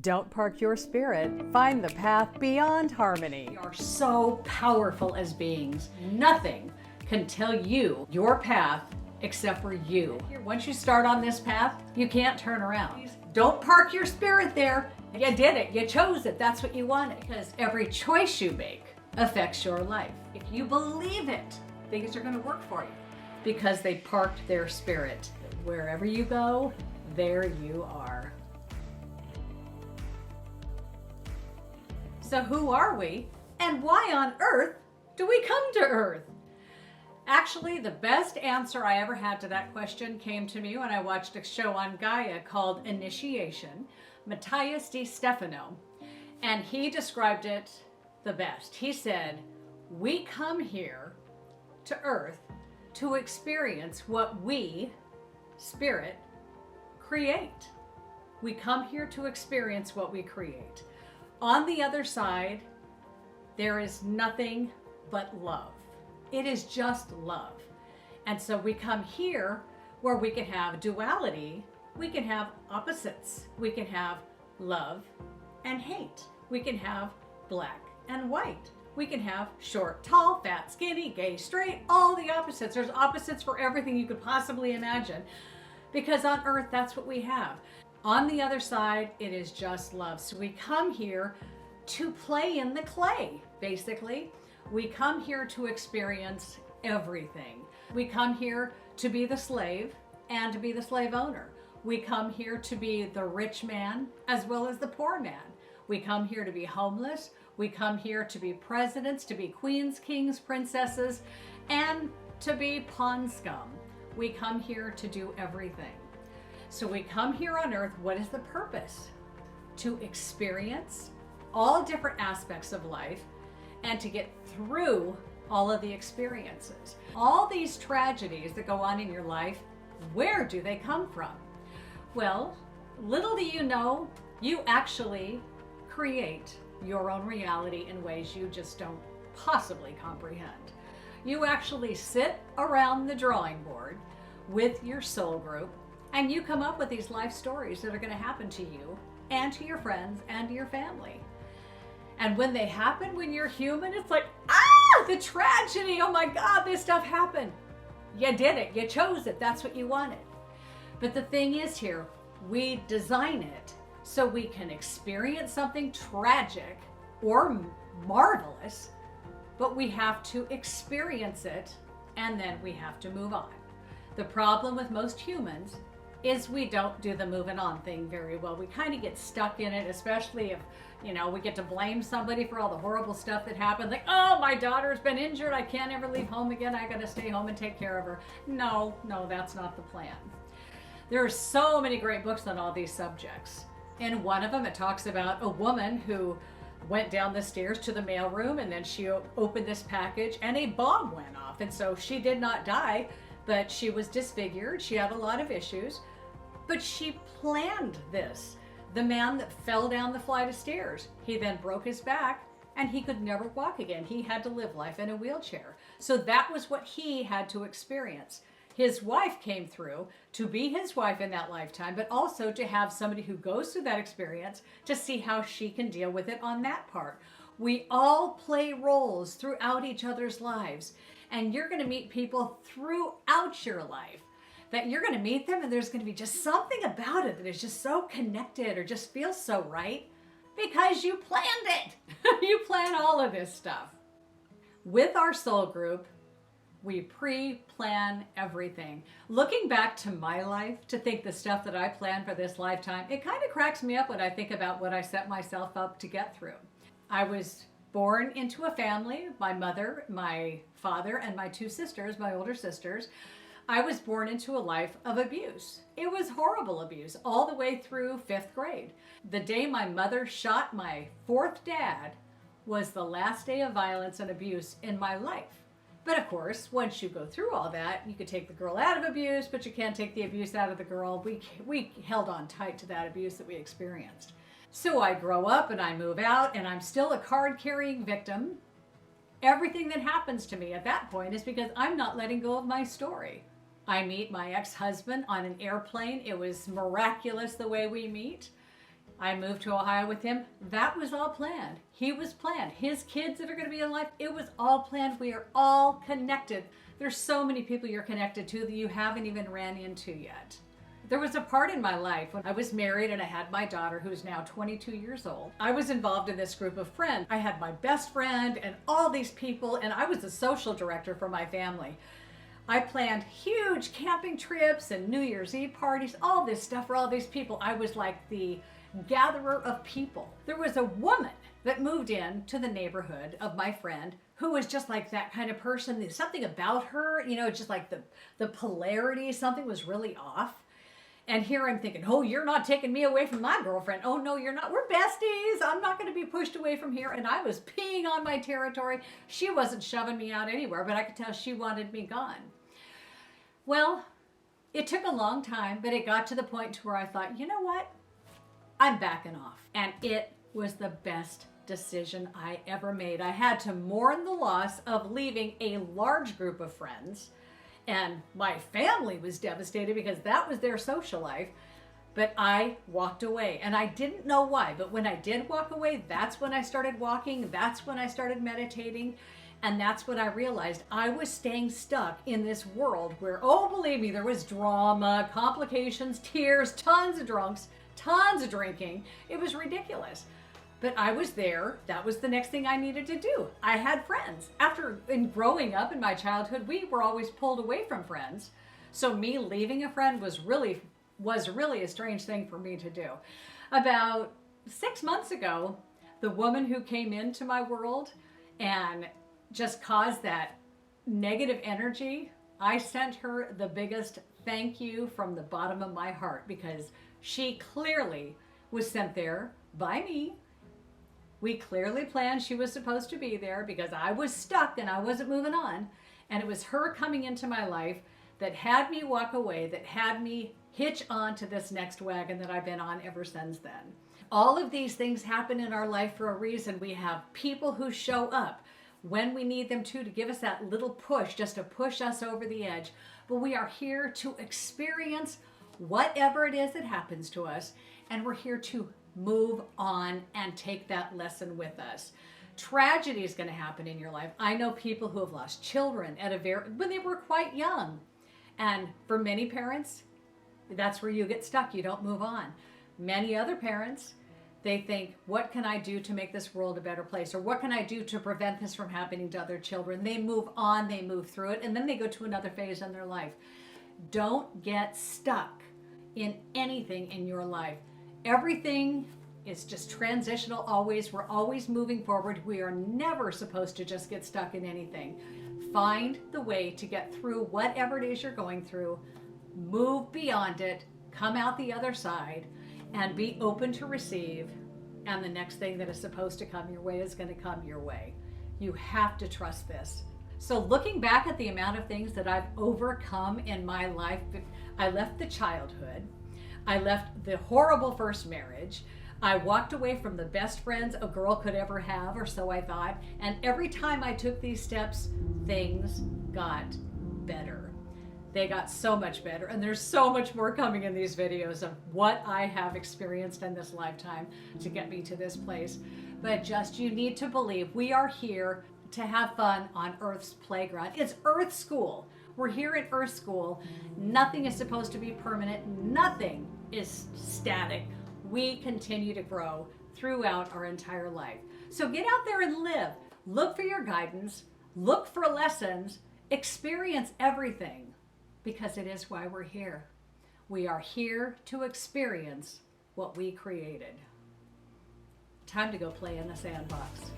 Don't park your spirit. Find the path beyond harmony. We are so powerful as beings. Nothing can tell you your path except for you. Once you start on this path, you can't turn around. Don't park your spirit there. You did it. You chose it. That's what you wanted. Because every choice you make affects your life. If you believe it, things are going to work for you because they parked their spirit. Wherever you go, there you are. So who are we, and why on earth do we come to Earth? Actually, the best answer I ever had to that question came to me when I watched a show on Gaia called Initiation, Matthias Di Stefano, and he described it the best. He said, we come here to Earth to experience what we, spirit, create. We come here to experience what we create. On the other side, there is nothing but love. It is just love. And so we come here where we can have duality, we can have opposites, we can have love and hate, we can have black and white, we can have short, tall, fat, skinny, gay, straight, all the opposites. There's opposites for everything you could possibly imagine, because on Earth, that's what we have. On the other side, it is just love. So we come here to play in the clay, basically. We come here to experience everything. We come here to be the slave and to be the slave owner. We come here to be the rich man as well as the poor man. We come here to be homeless. We come here to be presidents, to be queens, kings, princesses, and to be pawn scum. We come here to do everything. So we come here on Earth, what is the purpose? To experience all different aspects of life and to get through all of the experiences. All these tragedies that go on in your life, where do they come from? Well, little do you know, you actually create your own reality in ways you just don't possibly comprehend. You actually sit around the drawing board with your soul group, and you come up with these life stories that are going to happen to you and to your friends and to your family. And when they happen, when you're human, it's like, the tragedy. Oh my God, this stuff happened. You did it. You chose it. That's what you wanted. But the thing is here, we design it so we can experience something tragic or marvelous, but we have to experience it and then we have to move on. The problem with most humans is we don't do the moving on thing very well. We kind of get stuck in it, especially if, we get to blame somebody for all the horrible stuff that happened. Like, oh, my daughter's been injured. I can't ever leave home again. I got to stay home and take care of her. No, that's not the plan. There are so many great books on all these subjects. In one of them, it talks about a woman who went down the stairs to the mailroom, and then she opened this package and a bomb went off. And so she did not die, but she was disfigured. She had a lot of issues, but she planned this. The man that fell down the flight of stairs, he then broke his back and he could never walk again. He had to live life in a wheelchair. So that was what he had to experience. His wife came through to be his wife in that lifetime, but also to have somebody who goes through that experience to see how she can deal with it on that part. We all play roles throughout each other's lives, and you're going to meet people throughout your life that you're going to meet them and there's going to be just something about it that is just so connected or just feels so right because you planned it. You plan all of this stuff. With our soul group, we pre-plan everything. Looking back to my life, to think the stuff that I planned for this lifetime, it kind of cracks me up when I think about what I set myself up to get through. I was born into a family, my mother, my father, and my two sisters, my older sisters. I was born into a life of abuse. It was horrible abuse all the way through 5th grade. The day my mother shot my 4th dad was the last day of violence and abuse in my life. But of course, once you go through all that, you could take the girl out of abuse, but you can't take the abuse out of the girl. We held on tight to that abuse that we experienced. So I grow up and I move out and I'm still a card-carrying victim. Everything that happens to me at that point is because I'm not letting go of my story. I meet my ex-husband on an airplane. It was miraculous the way we meet. I moved to Ohio with him. That was all planned. He was planned. His kids that are going to be in life, it was all planned. We are all connected. There's so many people you're connected to that you haven't even ran into yet. There was a part in my life when I was married and I had my daughter, who's now 22 years old. I was involved in this group of friends. I had my best friend and all these people, and I was the social director for my family. I planned huge camping trips and New Year's Eve parties, all this stuff for all these people. I was like the gatherer of people. There was a woman that moved in to the neighborhood of my friend who was just like that kind of person. There's something about her, you know, just like the polarity, something was really off. And here I'm thinking, oh, you're not taking me away from my girlfriend. Oh, no, you're not. We're besties. I'm not going to be pushed away from here. And I was peeing on my territory. She wasn't shoving me out anywhere, but I could tell she wanted me gone. Well, it took a long time, but it got to the point to where I thought, you know what? I'm backing off. And it was the best decision I ever made. I had to mourn the loss of leaving a large group of friends. And my family was devastated because that was their social life. But I walked away, and I didn't know why. But when I did walk away, that's when I started walking. That's when I started meditating. And that's when I realized I was staying stuck in this world where, oh, believe me, there was drama, complications, tears, tons of drunks, tons of drinking. It was ridiculous. But I was there. That was the next thing I needed to do. I had friends. In growing up in my childhood, we were always pulled away from friends. So me leaving a friend was really a strange thing for me to do. About 6 months ago, the woman who came into my world and just caused that negative energy, I sent her the biggest thank you from the bottom of my heart, because she clearly was sent there by me. We clearly planned she was supposed to be there because I was stuck and I wasn't moving on. And it was her coming into my life that had me walk away, that had me hitch on to this next wagon that I've been on ever since then. All of these things happen in our life for a reason. We have people who show up when we need them to give us that little push, just to push us over the edge. But we are here to experience whatever it is that happens to us, and we're here to move on and take that lesson with us. Tragedy is going to happen in your life. I know people who have lost children when they were quite young. And for many parents, that's where you get stuck. You don't move on. Many other parents, they think, what can I do to make this world a better place? Or what can I do to prevent this from happening to other children? They move on, they move through it, and then they go to another phase in their life. Don't get stuck in anything in your life. Everything is just transitional always. We're always moving forward. We are never supposed to just get stuck in anything. Find the way to get through whatever it is you're going through. Move beyond it. Come out the other side and be open to receive. And the next thing that is supposed to come your way is going to come your way. You have to trust this. So looking back at the amount of things that I've overcome in my life, I left the childhood. I left the horrible first marriage. I walked away from the best friends a girl could ever have, or so I thought. And every time I took these steps, things got better. They got so much better. And there's so much more coming in these videos of what I have experienced in this lifetime to get me to this place. But just, you need to believe we are here to have fun on Earth's playground. It's Earth School. We're here at Earth School. Nothing is supposed to be permanent. Nothing is static. We continue to grow throughout our entire life. So get out there and live. Look for your guidance. Look for lessons. Experience everything, because it is why we're here. We are here to experience what we created. Time to go play in the sandbox.